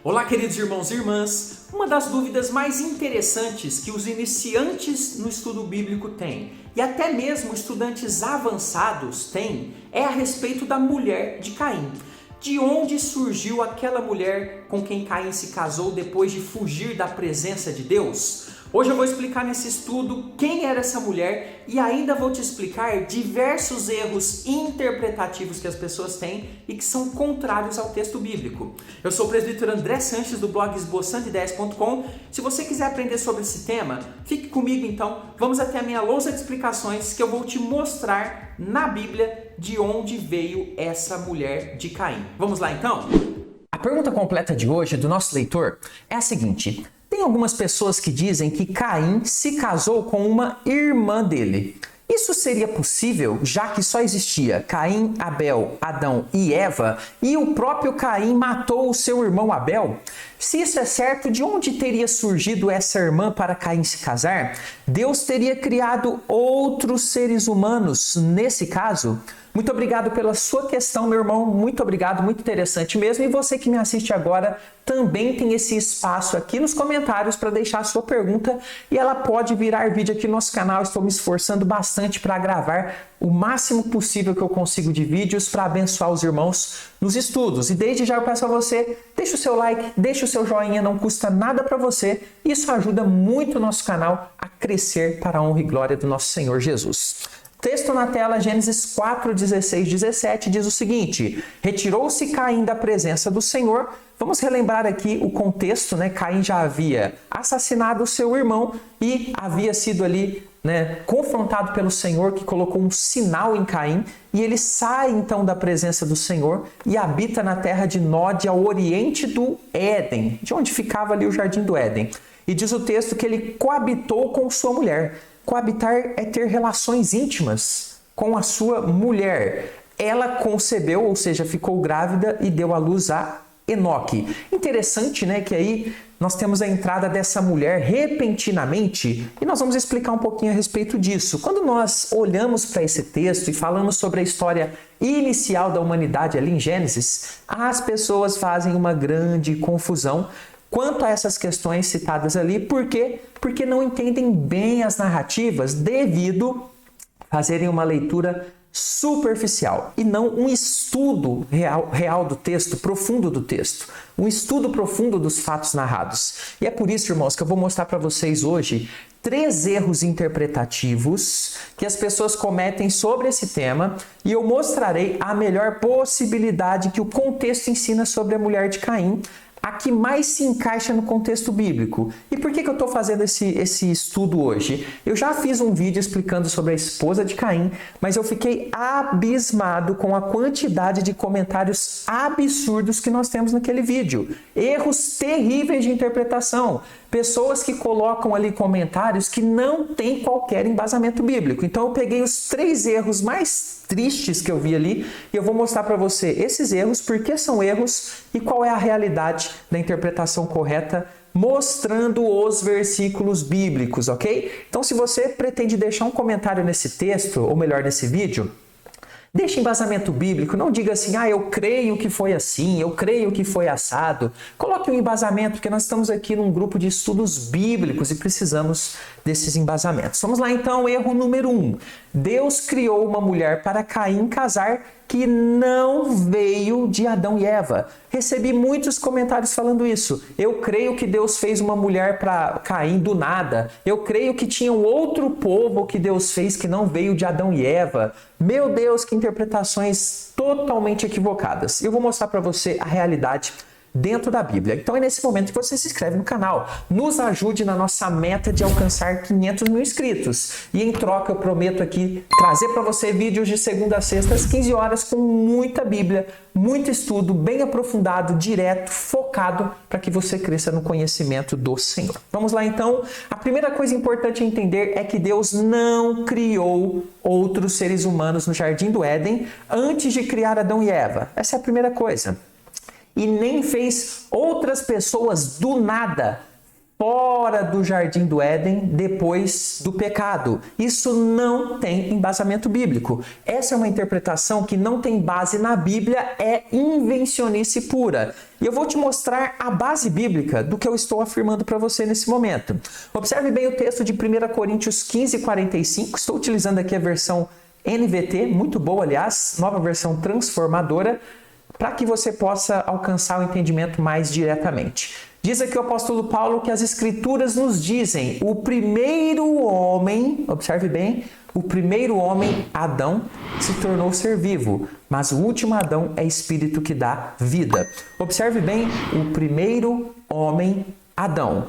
Olá, queridos irmãos e irmãs! Uma das dúvidas mais interessantes que os iniciantes no estudo bíblico têm, e até mesmo estudantes avançados têm, é a respeito da mulher de Caim. De onde surgiu aquela mulher com quem Caim se casou depois de fugir da presença de Deus? Hoje eu vou explicar nesse estudo quem era essa mulher e ainda vou te explicar diversos erros interpretativos que as pessoas têm e que são contrários ao texto bíblico. Eu sou o presbítero André Sanches do blog esboçandoideias.com. Se você quiser aprender sobre esse tema, fique comigo então. Vamos até a minha lousa de explicações que eu vou te mostrar na Bíblia de onde veio essa mulher de Caim. Vamos lá então? A pergunta completa de hoje do nosso leitor é a seguinte: tem algumas pessoas que dizem que Caim se casou com uma irmã dele. Isso seria possível, já que só existia Caim, Abel, Adão e Eva, e o próprio Caim matou o seu irmão Abel? Se isso é certo, de onde teria surgido essa irmã para Caim se casar? Deus teria criado outros seres humanos nesse caso? Muito obrigado pela sua questão, meu irmão. Muito obrigado, muito interessante mesmo. E você que me assiste agora também tem esse espaço aqui nos comentários para deixar a sua pergunta e ela pode virar vídeo aqui no nosso canal. Estou me esforçando bastante para gravar o máximo possível que eu consigo de vídeos para abençoar os irmãos nos estudos. E desde já eu peço a você, deixa o seu like, deixa o seu joinha, não custa nada para você. Isso ajuda muito o nosso canal a crescer para a honra e glória do nosso Senhor Jesus. Texto na tela, Gênesis 4, 16, 17, diz o seguinte: retirou-se Caim da presença do Senhor. Vamos relembrar aqui o contexto, né? Caim já havia assassinado o seu irmão e havia sido ali, confrontado pelo Senhor, que colocou um sinal em Caim, e ele sai então da presença do Senhor e habita na terra de Nod, ao oriente do Éden, de onde ficava ali o jardim do Éden. E diz o texto que ele coabitou com sua mulher. Coabitar é ter relações íntimas com a sua mulher. Ela concebeu, ou seja, ficou grávida e deu à luz a Enoque. Interessante, né, que aí nós temos a entrada dessa mulher repentinamente e nós vamos explicar um pouquinho a respeito disso. Quando nós olhamos para esse texto e falamos sobre a história inicial da humanidade ali em Gênesis, as pessoas fazem uma grande confusão quanto a essas questões citadas ali. Por quê? Porque não entendem bem as narrativas devido a fazerem uma leitura superficial e não um estudo real do texto, profundo do texto, um estudo profundo dos fatos narrados. E é por isso, irmãos, que eu vou mostrar para vocês hoje 3 erros interpretativos que as pessoas cometem sobre esse tema e eu mostrarei a melhor possibilidade que o contexto ensina sobre a mulher de Caim, a que mais se encaixa no contexto bíblico. E por que eu estou fazendo esse estudo hoje? Eu já fiz um vídeo explicando sobre a esposa de Caim, mas eu fiquei abismado com a quantidade de comentários absurdos que nós temos naquele vídeo. Erros terríveis de interpretação. Pessoas que colocam ali comentários que não têm qualquer embasamento bíblico. Então eu peguei os 3 erros mais tristes que eu vi ali e eu vou mostrar para você esses erros, por que são erros e qual é a realidade da interpretação correta, mostrando os versículos bíblicos, ok? Então se você pretende deixar um comentário nesse texto, ou melhor, nesse vídeo, deixe embasamento bíblico, não diga assim, eu creio que foi assim, eu creio que foi assado. Coloque um embasamento, porque nós estamos aqui num grupo de estudos bíblicos e precisamos desses embasamentos. Vamos lá então, erro número 1. Deus criou uma mulher para Caim casar que não veio de Adão e Eva. Recebi muitos comentários falando isso. Eu creio que Deus fez uma mulher para Caim do nada. Eu creio que tinha um outro povo que Deus fez que não veio de Adão e Eva. Meu Deus, que interpretações totalmente equivocadas. Eu vou mostrar para você a realidade dentro da Bíblia. Então é nesse momento que você se inscreve no canal. Nos ajude na nossa meta de alcançar 500 mil inscritos. E em troca eu prometo aqui trazer para você vídeos de segunda a sexta às 15 horas com muita Bíblia, muito estudo, bem aprofundado, direto, focado para que você cresça no conhecimento do Senhor. Vamos lá então. A primeira coisa importante a entender é que Deus não criou outros seres humanos no Jardim do Éden antes de criar Adão e Eva. Essa é a primeira coisa. E nem fez outras pessoas do nada fora do jardim do Éden depois do pecado. Isso não tem embasamento bíblico. Essa é uma interpretação que não tem base na Bíblia, é invencionice pura. E eu vou te mostrar a base bíblica do que eu estou afirmando para você nesse momento. Observe bem o texto de 1 Coríntios 15, 45. Estou utilizando aqui a versão NVT, muito boa, aliás, nova versão transformadora, para que você possa alcançar o entendimento mais diretamente. Diz aqui o apóstolo Paulo que as escrituras nos dizem: o primeiro homem, observe bem, o primeiro homem, Adão, se tornou ser vivo, mas o último Adão é espírito que dá vida. Observe bem, o primeiro homem, Adão.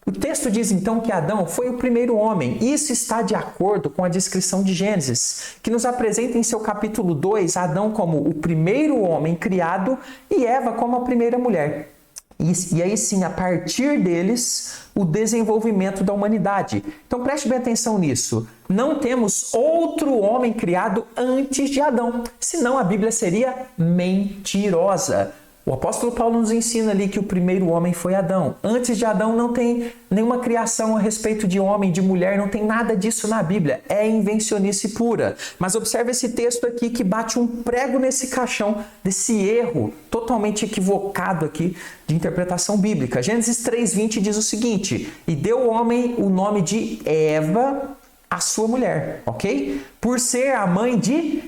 O texto diz então que Adão foi o primeiro homem. Isso está de acordo com a descrição de Gênesis, que nos apresenta em seu capítulo 2 Adão como o primeiro homem criado e Eva como a primeira mulher. E aí sim, a partir deles, o desenvolvimento da humanidade. Então preste bem atenção nisso. Não temos outro homem criado antes de Adão, senão a Bíblia seria mentirosa. O apóstolo Paulo nos ensina ali que o primeiro homem foi Adão. Antes de Adão não tem nenhuma criação a respeito de homem, de mulher, não tem nada disso na Bíblia. É invencionice pura. Mas observe esse texto aqui que bate um prego nesse caixão, desse erro totalmente equivocado aqui de interpretação bíblica. Gênesis 3:20 diz o seguinte: e deu o homem o nome de Eva, a sua mulher, ok? Por ser a mãe de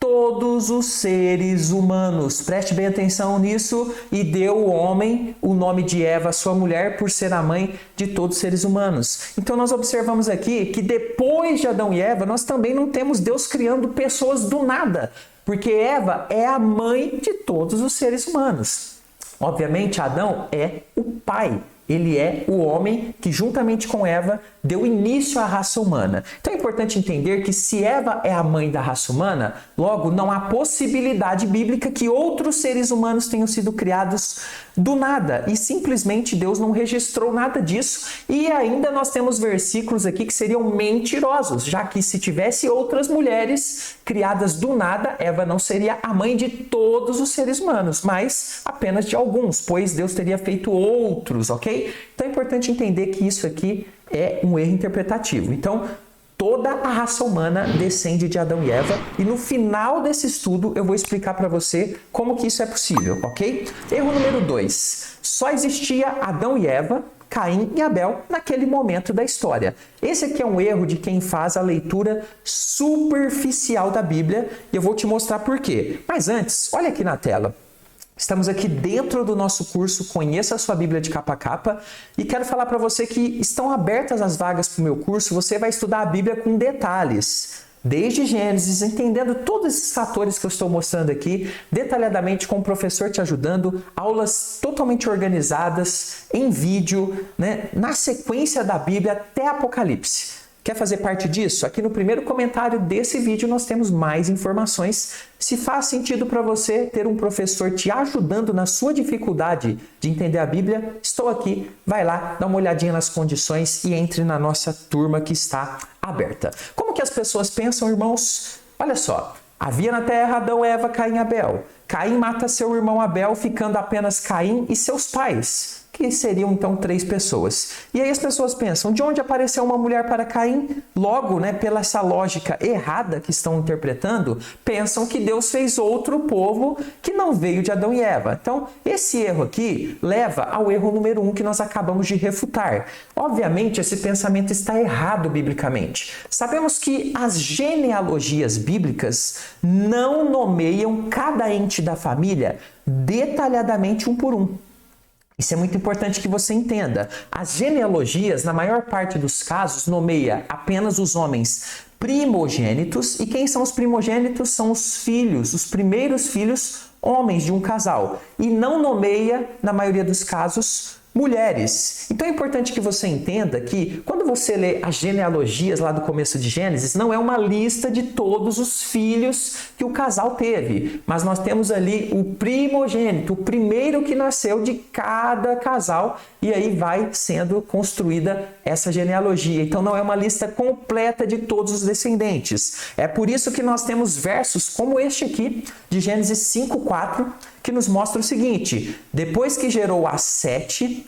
todos os seres humanos. Preste bem atenção nisso. E deu o homem o nome de Eva, sua mulher, por ser a mãe de todos os seres humanos. Então nós observamos aqui que depois de Adão e Eva, nós também não temos Deus criando pessoas do nada, porque Eva é a mãe de todos os seres humanos. Obviamente, Adão é o pai. Ele é o homem que, juntamente com Eva, deu início à raça humana. Então é importante entender que se Eva é a mãe da raça humana, logo não há possibilidade bíblica que outros seres humanos tenham sido criados do nada. E simplesmente Deus não registrou nada disso. E ainda nós temos versículos aqui que seriam mentirosos, já que se tivesse outras mulheres criadas do nada, Eva não seria a mãe de todos os seres humanos, mas apenas de alguns, pois Deus teria feito outros, ok? Então é importante entender que isso aqui é um erro interpretativo. Então, toda a raça humana descende de Adão e Eva, e no final desse estudo eu vou explicar para você como que isso é possível, ok? Erro número 2. Só existia Adão e Eva, Caim e Abel naquele momento da história. Esse aqui é um erro de quem faz a leitura superficial da Bíblia, e eu vou te mostrar por quê. Mas antes, olha aqui na tela. Estamos aqui dentro do nosso curso Conheça a Sua Bíblia de Capa a Capa, e quero falar para você que estão abertas as vagas para o meu curso. Você vai estudar a Bíblia com detalhes, desde Gênesis, entendendo todos esses fatores que eu estou mostrando aqui, detalhadamente com o professor te ajudando, aulas totalmente organizadas, em vídeo, né, na sequência da Bíblia até Apocalipse. Quer fazer parte disso? Aqui no primeiro comentário desse vídeo nós temos mais informações. Se faz sentido para você ter um professor te ajudando na sua dificuldade de entender a Bíblia, estou aqui. Vai lá, dá uma olhadinha nas condições e entre na nossa turma que está aberta. Como que as pessoas pensam, irmãos? Olha só, havia na terra Adão, Eva, Caim e Abel. Caim mata seu irmão Abel, ficando apenas Caim e seus pais, que seriam então 3 pessoas. E aí as pessoas pensam, de onde apareceu uma mulher para Caim? Logo, né, pela essa lógica errada que estão interpretando, pensam que Deus fez outro povo que não veio de Adão e Eva. Então, esse erro aqui leva ao erro número 1 que nós acabamos de refutar. Obviamente, esse pensamento está errado biblicamente. Sabemos que as genealogias bíblicas não nomeiam cada ente da família detalhadamente um por um. Isso é muito importante que você entenda. As genealogias, na maior parte dos casos, nomeia apenas os homens primogênitos. E quem são os primogênitos? São os filhos, os primeiros filhos homens de um casal. E não nomeia, na maioria dos casos, mulheres. Então é importante que você entenda que quando você lê as genealogias lá do começo de Gênesis, não é uma lista de todos os filhos que o casal teve, mas nós temos ali o primogênito, o primeiro que nasceu de cada casal, e aí vai sendo construída essa genealogia. Então não é uma lista completa de todos os descendentes. É por isso que nós temos versos como este aqui, de Gênesis 5:4, que nos mostra o seguinte: depois que gerou a Sete,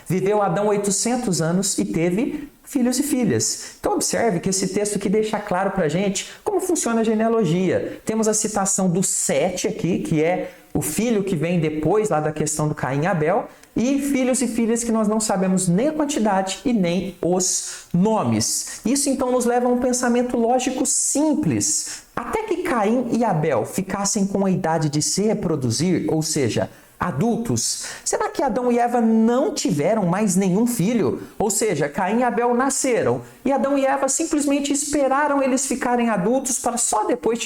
Viveu Adão 800 anos e teve filhos e filhas. Então observe que esse texto aqui deixa claro para a gente como funciona a genealogia. Temos a citação do Sete aqui, que é o filho que vem depois lá da questão do Caim e Abel, e filhos e filhas que nós não sabemos nem a quantidade e nem os nomes. Isso então nos leva a um pensamento lógico simples. Até que Caim e Abel ficassem com a idade de se reproduzir, ou seja, adultos, será que Adão e Eva não tiveram mais nenhum filho? Ou seja, Caim e Abel nasceram e Adão e Eva simplesmente esperaram eles ficarem adultos para só depois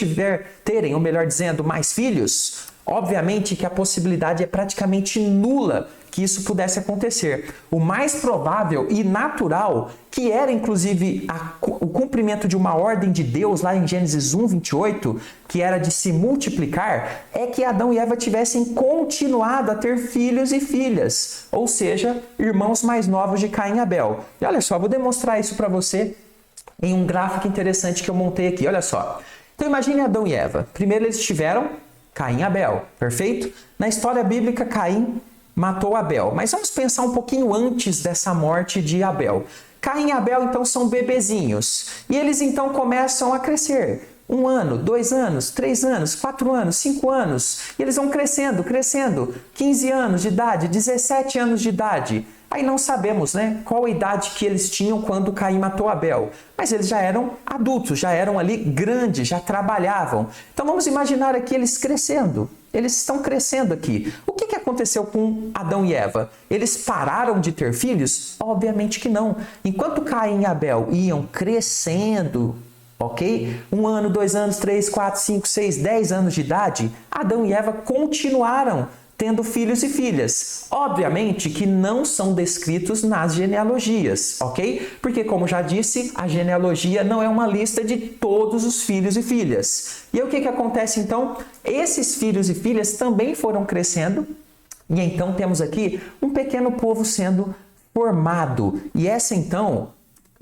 terem, ou melhor dizendo, mais filhos? Obviamente que a possibilidade é praticamente nula que isso pudesse acontecer. O mais provável e natural, que era inclusive o cumprimento de uma ordem de Deus lá em Gênesis 1, 28, que era de se multiplicar, é que Adão e Eva tivessem continuado a ter filhos e filhas, ou seja, irmãos mais novos de Caim e Abel. E olha só, vou demonstrar isso para você em um gráfico interessante que eu montei aqui, olha só. Então imagine Adão e Eva. Primeiro eles tiveram Caim e Abel, perfeito? Na história bíblica, Caim matou Abel. Mas vamos pensar um pouquinho antes dessa morte de Abel. Caim e Abel, então, são bebezinhos. E eles, então, começam a crescer. 1 ano, 2 anos, 3 anos, 4 anos, 5 anos. E eles vão crescendo, crescendo. 15 anos de idade, 17 anos de idade. Aí não sabemos, né, qual a idade que eles tinham quando Caim matou Abel. Mas eles já eram adultos, já eram ali grandes, já trabalhavam. Então vamos imaginar aqui eles crescendo. Eles estão crescendo aqui. O que aconteceu com Adão e Eva? Eles pararam de ter filhos? Obviamente que não. Enquanto Caim e Abel iam crescendo, ok? 1 ano, 2 anos, 3, 4, 5, 6, 10 anos de idade, Adão e Eva continuaram tendo filhos e filhas. Obviamente que não são descritos nas genealogias, ok? Porque, como já disse, a genealogia não é uma lista de todos os filhos e filhas. E aí, o que acontece então? Esses filhos e filhas também foram crescendo e então temos aqui um pequeno povo sendo formado. E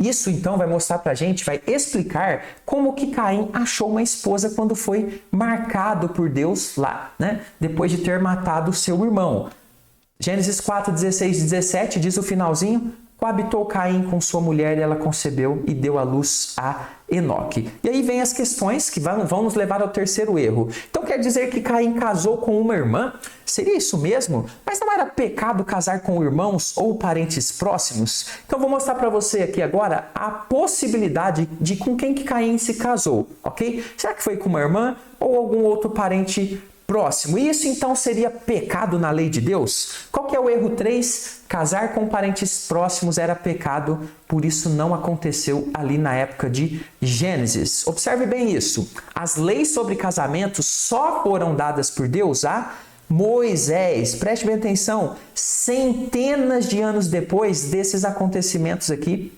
isso então vai mostrar pra gente, vai explicar como que Caim achou uma esposa quando foi marcado por Deus lá, né? Depois de ter matado seu irmão. Gênesis 4, 16 e 17 diz o finalzinho: coabitou Caim com sua mulher e ela concebeu e deu à luz a Enoque. E aí vem as questões que vão nos levar ao terceiro erro. Então quer dizer que Caim casou com uma irmã? Seria isso mesmo? Mas não era pecado casar com irmãos ou parentes próximos? Então vou mostrar para você aqui agora a possibilidade de com quem que Caim se casou, ok? Será que foi com uma irmã ou algum outro parente próximo? E isso então seria pecado na lei de Deus? Qual que é o erro 3? Casar com parentes próximos era pecado, por isso não aconteceu ali na época de Gênesis. Observe bem isso. As leis sobre casamento só foram dadas por Deus a Moisés. Preste bem atenção, centenas de anos depois desses acontecimentos aqui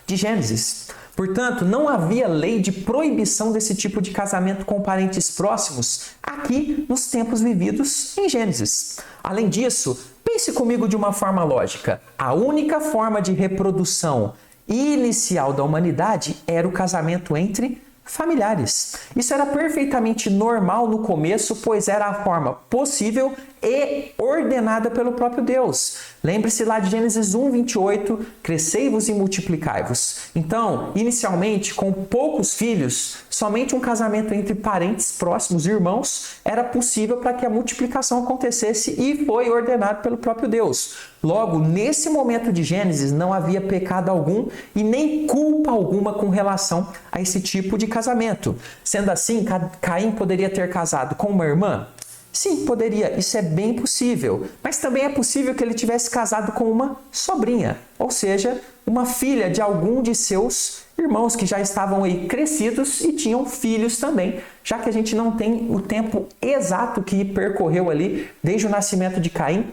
de Gênesis. Portanto, não havia lei de proibição desse tipo de casamento com parentes próximos aqui nos tempos vividos em Gênesis. Além disso, pense comigo de uma forma lógica. A única forma de reprodução inicial da humanidade era o casamento entre familiares. Isso era perfeitamente normal no começo, pois era a forma possível e ordenada pelo próprio Deus. Lembre-se lá de Gênesis 1, 28, crescei-vos e multiplicai-vos. Então, inicialmente, com poucos filhos, somente um casamento entre parentes próximos, irmãos, era possível para que a multiplicação acontecesse e foi ordenado pelo próprio Deus. Logo, nesse momento de Gênesis, não havia pecado algum e nem culpa alguma com relação a esse tipo de casamento. Sendo assim, Caim poderia ter casado com uma irmã? Sim, poderia. Isso é bem possível. Mas também é possível que ele tivesse casado com uma sobrinha, ou seja, uma filha de algum de seus irmãos que já estavam aí crescidos e tinham filhos também, já que a gente não tem o tempo exato que percorreu ali desde o nascimento de Caim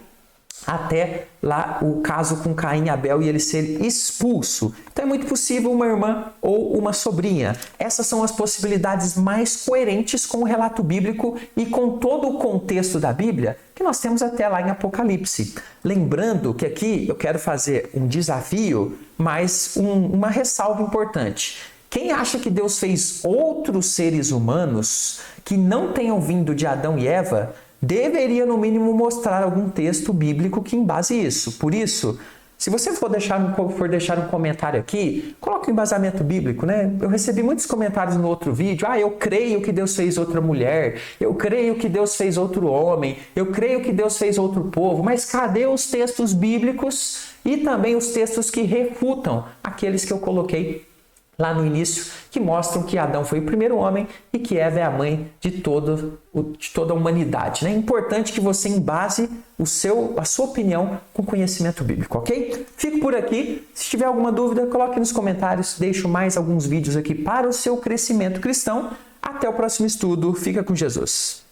até lá o caso com Caim e Abel e ele ser expulso. Então é muito possível uma irmã ou uma sobrinha. Essas são as possibilidades mais coerentes com o relato bíblico e com todo o contexto da Bíblia que nós temos até lá em Apocalipse. Lembrando que aqui eu quero fazer um desafio, mas uma ressalva importante. Quem acha que Deus fez outros seres humanos que não tenham vindo de Adão e Eva, deveria no mínimo mostrar algum texto bíblico que embase isso. Por isso, se você for deixar um comentário aqui, coloque um embasamento bíblico, né? Eu recebi muitos comentários no outro vídeo. Eu creio que Deus fez outra mulher. Eu creio que Deus fez outro homem. Eu creio que Deus fez outro povo. Mas cadê os textos bíblicos e também os textos que refutam aqueles que eu coloquei lá no início, que mostram que Adão foi o primeiro homem e que Eva é a mãe de toda a humanidade. É importante que você embase a sua opinião com conhecimento bíblico, ok? Fico por aqui. Se tiver alguma dúvida, coloque nos comentários. Deixo mais alguns vídeos aqui para o seu crescimento cristão. Até o próximo estudo. Fica com Jesus.